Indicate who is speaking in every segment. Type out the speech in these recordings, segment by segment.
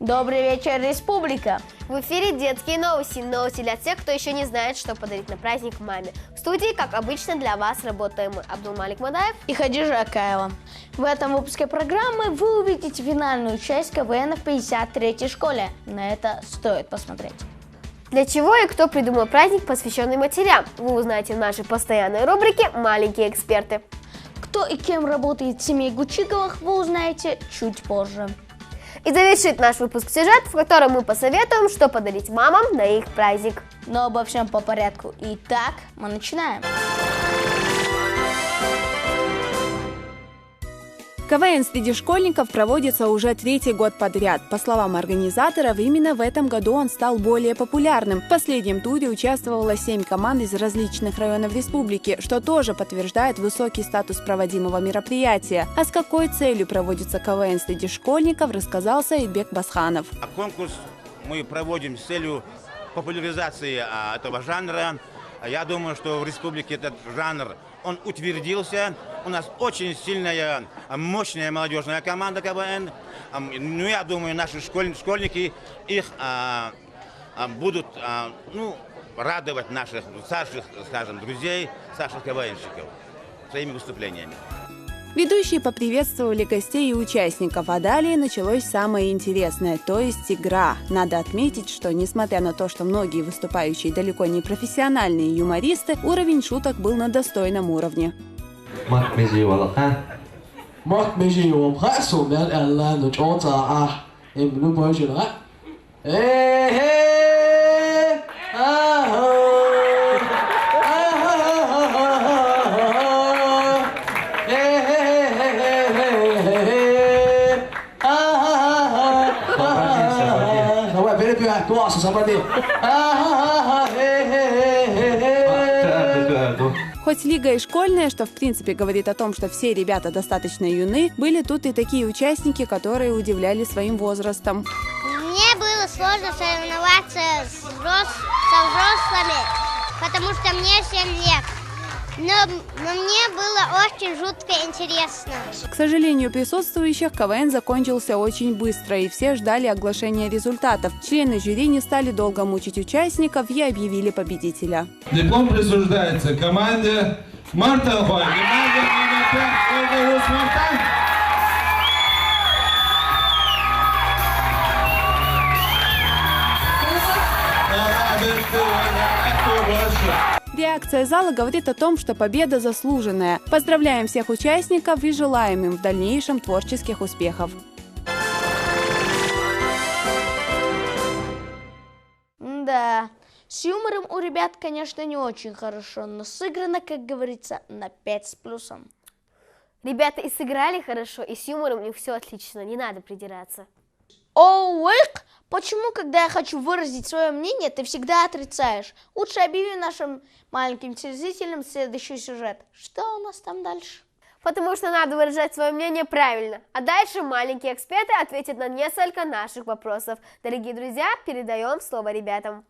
Speaker 1: Добрый вечер, республика!
Speaker 2: В эфире детские новости. Новости для тех, кто еще не знает, что подарить на праздник маме. В студии, как обычно, для вас работаем мы, Абдулмалик Мадаев
Speaker 1: и Хадижа Акаева. В этом выпуске программы вы увидите финальную часть КВН в 53-й школе. На это стоит посмотреть.
Speaker 2: Для чего и кто придумал праздник, посвященный матерям, вы узнаете в нашей постоянной рубрике «Маленькие эксперты».
Speaker 1: Кто и кем работает в семье Гучиковых, вы узнаете чуть позже.
Speaker 2: И завершит наш выпуск сюжет, в котором мы посоветуем, что подарить мамам на их праздник.
Speaker 1: Но обо всем по порядку. Итак, мы начинаем.
Speaker 3: КВН среди школьников проводится уже 3-й год подряд. По словам организаторов, именно в этом году он стал более популярным. В последнем туре участвовало 7 команд из различных районов республики, что тоже подтверждает высокий статус проводимого мероприятия. А с какой целью проводится КВН среди школьников, рассказал Саидбек Басханов.
Speaker 4: Конкурс мы проводим с целью популяризации этого жанра. Я думаю, что в республике этот жанр он утвердился. У нас очень сильная, мощная молодежная команда КВН. Ну, я думаю, наши школьники их будут радовать наших старших, скажем, друзей, старших КВНщиков своими выступлениями.
Speaker 3: Ведущие поприветствовали гостей и участников, а далее началось самое интересное, то есть игра. Надо отметить, что несмотря на то, что многие выступающие далеко не профессиональные юмористы, уровень шуток был на достойном уровне. Хоть лига и школьная, что в принципе говорит о том, что все ребята достаточно юны, были тут и такие участники, которые удивляли своим возрастом.
Speaker 5: Мне было сложно соревноваться со взрослыми, потому что мне 7 лет. Но мне было очень жутко интересно.
Speaker 3: К сожалению, присутствующих КВН закончился очень быстро, и все ждали оглашения результатов. Члены жюри не стали долго мучить участников и объявили победителя.
Speaker 6: Диплом присуждается команде Мартелхой. Команда номер 5 Ольга Усмартан.
Speaker 3: Реакция зала говорит о том, что победа заслуженная. Поздравляем всех участников и желаем им в дальнейшем творческих успехов.
Speaker 1: Да, с юмором у ребят, конечно, не очень хорошо, но сыграно, как говорится, на 5 с плюсом.
Speaker 2: Ребята и сыграли хорошо, и с юмором у них все отлично, не надо придираться.
Speaker 1: Оуэк, почему, когда я хочу выразить свое мнение, ты всегда отрицаешь? Лучше объяви нашим маленьким телезрителям следующий сюжет. Что у нас там дальше?
Speaker 2: Потому что надо выражать свое мнение правильно. А дальше маленькие эксперты ответят на несколько наших вопросов. Дорогие друзья, передаем слово ребятам.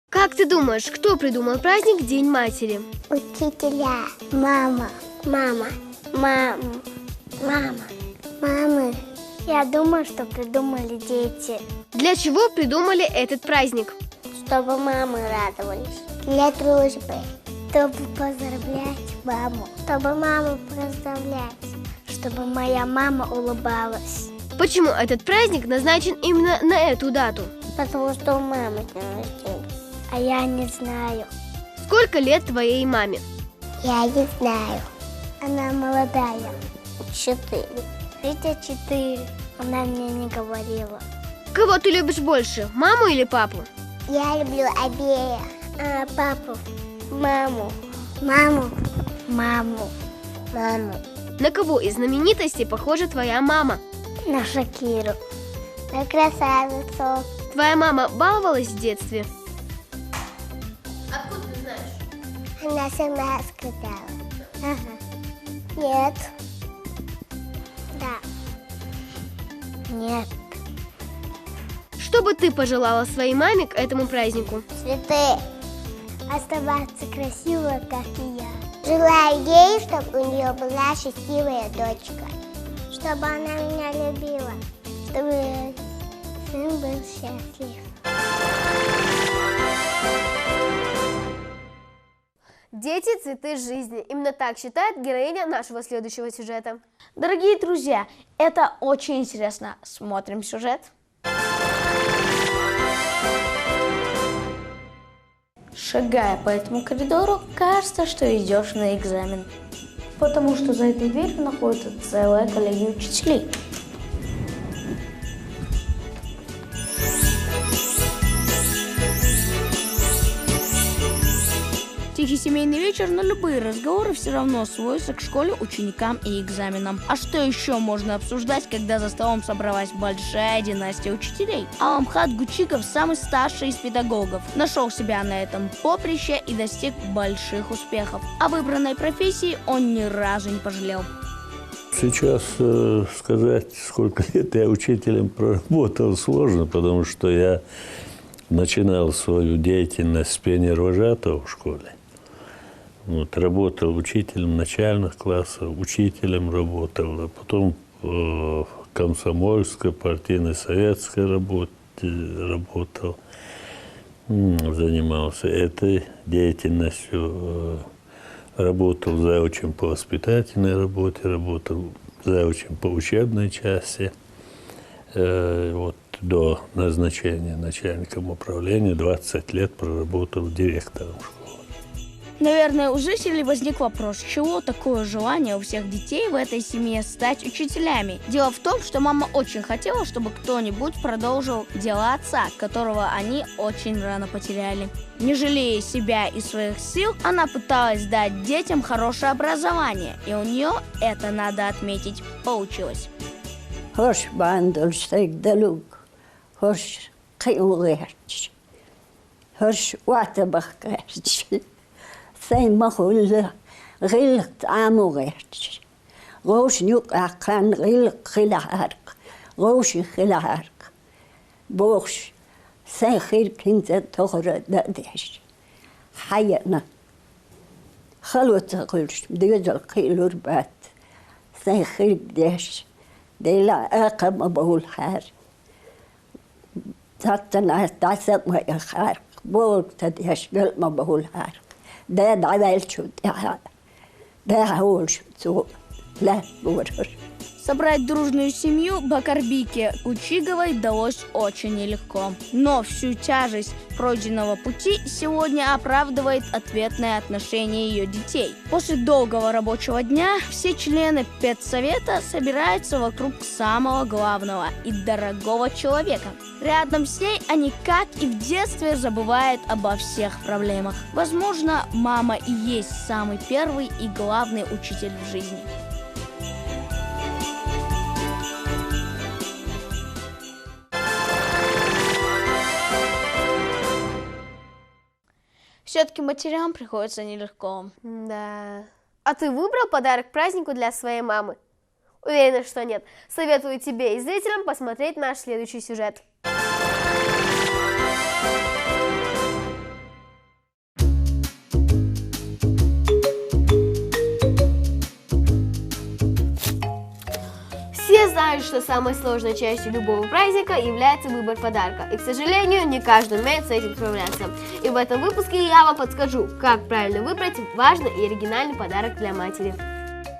Speaker 2: Как ты думаешь, кто придумал праздник День матери?
Speaker 5: Учителя, мама. Мамы. Я думаю, что придумали дети.
Speaker 2: Для чего придумали этот праздник?
Speaker 5: Чтобы мамы радовались. Для дружбы. Чтобы поздравлять маму. Чтобы маму поздравлять. Чтобы моя мама улыбалась.
Speaker 2: Почему этот праздник назначен именно на эту дату?
Speaker 5: Потому что у мамы день рождения. А я не знаю.
Speaker 2: Сколько лет твоей маме?
Speaker 5: Я не знаю. Она молодая. 4. Хотя 4. Она мне не говорила.
Speaker 2: Кого ты любишь больше, маму или папу?
Speaker 5: Я люблю обеих. Папу. Маму.
Speaker 2: На кого из знаменитостей похожа твоя мама?
Speaker 5: На Шакиру. На красавицу.
Speaker 2: Твоя мама баловалась в детстве? Откуда ты знаешь?
Speaker 5: Она сама сказала. Ага. Нет. Да. Нет.
Speaker 2: Что бы ты пожелала своей маме к этому празднику?
Speaker 5: Цветы. Оставаться красивой, как и я. Желаю ей, чтобы у нее была счастливая дочка. чтобы она меня любила, чтобы сын был счастлив.
Speaker 2: Дети – цветы жизни. Именно так считает героиня нашего следующего сюжета.
Speaker 1: Дорогие друзья, это очень интересно. Смотрим сюжет. Шагая по этому коридору, кажется, что идешь на экзамен. Потому что за этой дверью находится целая коллегия учителей. Тихий семейный вечер, но любые разговоры все равно сводятся к школе, ученикам и экзаменам. А что еще можно обсуждать, когда за столом собралась большая династия учителей? Аламхат Гучиков, самый старший из педагогов, нашел себя на этом поприще и достиг больших успехов. О выбранной профессии он ни разу не пожалел.
Speaker 7: Сейчас сказать, сколько лет я учителем проработал, сложно, потому что я начинал свою деятельность с пионервожатого в школе. Вот, работал учителем начальных классов, учителем работал, а потом в комсомольской, партийной, советской работе работал, занимался этой деятельностью, работал заучем по воспитательной работе, работал заучем по учебной части. Вот, до назначения начальником управления 20 лет проработал директором школы.
Speaker 1: Наверное, у жителей возник вопрос, чего такое желание у всех детей в этой семье стать учителями. Дело в том, что мама очень хотела, чтобы кто-нибудь продолжил дела отца, которого они очень рано потеряли. Не жалея себя и своих сил, она пыталась дать детям хорошее образование, и у нее это, надо отметить, получилось.
Speaker 8: Hoş bandolstek daluk, hoş kıyuğerç, hoş vatabakkerç, sen mahul gılk amugerç, goş nuk akan gılk khilahark, goş khilahark, boş, sen khirkinze tohra dadeş, hayana, khalwata gılç, dizel khilur bat, sen khirdeş, ديلا أقم بقول خار تاتنا تاسق ما يخار بول تديش قل ما بقول خار ده دعوال شو ده هول شو لا بورر.
Speaker 1: Собрать дружную семью Бакарбике Кучиговой далось очень нелегко. Но всю тяжесть пройденного пути сегодня оправдывает ответное отношение ее детей. После долгого рабочего дня все члены педсовета собираются вокруг самого главного и дорогого человека. Рядом с ней они, как и в детстве, забывают обо всех проблемах. Возможно, мама и есть самый первый и главный учитель в жизни. Все-таки матерям приходится нелегко.
Speaker 2: Да. А ты выбрал подарок к празднику для своей мамы? Уверена, что нет. Советую тебе и зрителям посмотреть наш следующий сюжет. Все знают, что самой сложной частью любого праздника является выбор подарка. И, к сожалению, не каждый умеет с этим справляться. И в этом выпуске я вам подскажу, как правильно выбрать важный и оригинальный подарок для матери.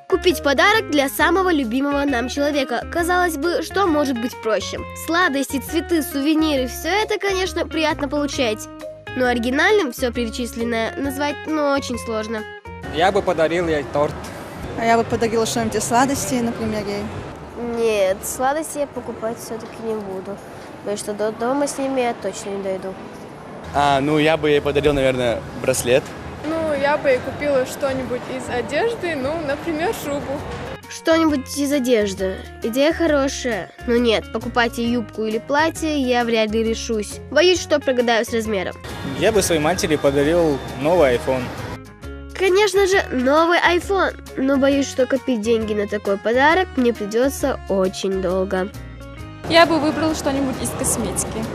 Speaker 2: Купить подарок для самого любимого нам человека. Казалось бы, что может быть проще? Сладости, цветы, сувениры – все это, конечно, приятно получать. Но оригинальным все перечисленное назвать, очень сложно.
Speaker 9: Я бы подарил ей торт.
Speaker 10: А я бы подарила что-нибудь из сладостей, например, ей.
Speaker 2: Нет, сладости я покупать все-таки не буду. Потому что до дома с ними я точно не дойду.
Speaker 9: Я бы ей подарил, наверное, браслет.
Speaker 11: Я бы ей купила что-нибудь из одежды, например, шубу.
Speaker 2: Что-нибудь из одежды. Идея хорошая. Но нет, покупать ей юбку или платье я вряд ли решусь. Боюсь, что прогадаю с размером.
Speaker 9: Я бы своей матери подарил новый iPhone.
Speaker 2: Конечно же, новый iPhone. Но боюсь, что копить деньги на такой подарок мне придется очень долго.
Speaker 11: Я бы выбрала что-нибудь из косметики.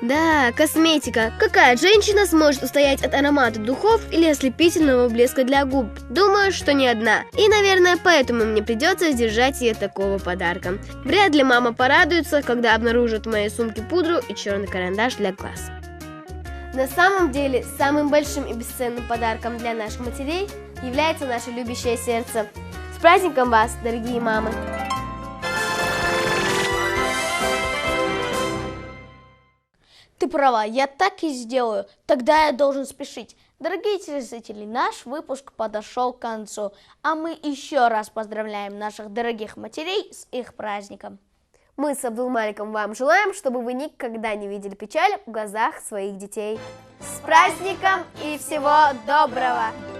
Speaker 2: Да, косметика. Какая женщина сможет устоять от аромата духов или ослепительного блеска для губ? Думаю, что ни одна. И, наверное, поэтому мне придется сдержать ей такого подарка. Вряд ли мама порадуется, когда обнаружит в моей сумке пудру и черный карандаш для глаз. На самом деле, самым большим и бесценным подарком для наших матерей является наше любящее сердце. С праздником вас, дорогие мамы!
Speaker 1: Ты права, я так и сделаю. Тогда я должен спешить. Дорогие телезрители, наш выпуск подошел к концу, а мы еще раз поздравляем наших дорогих матерей с их праздником.
Speaker 2: Мы с Абдулмаликом вам желаем, чтобы вы никогда не видели печаль в глазах своих детей. С праздником и всего доброго!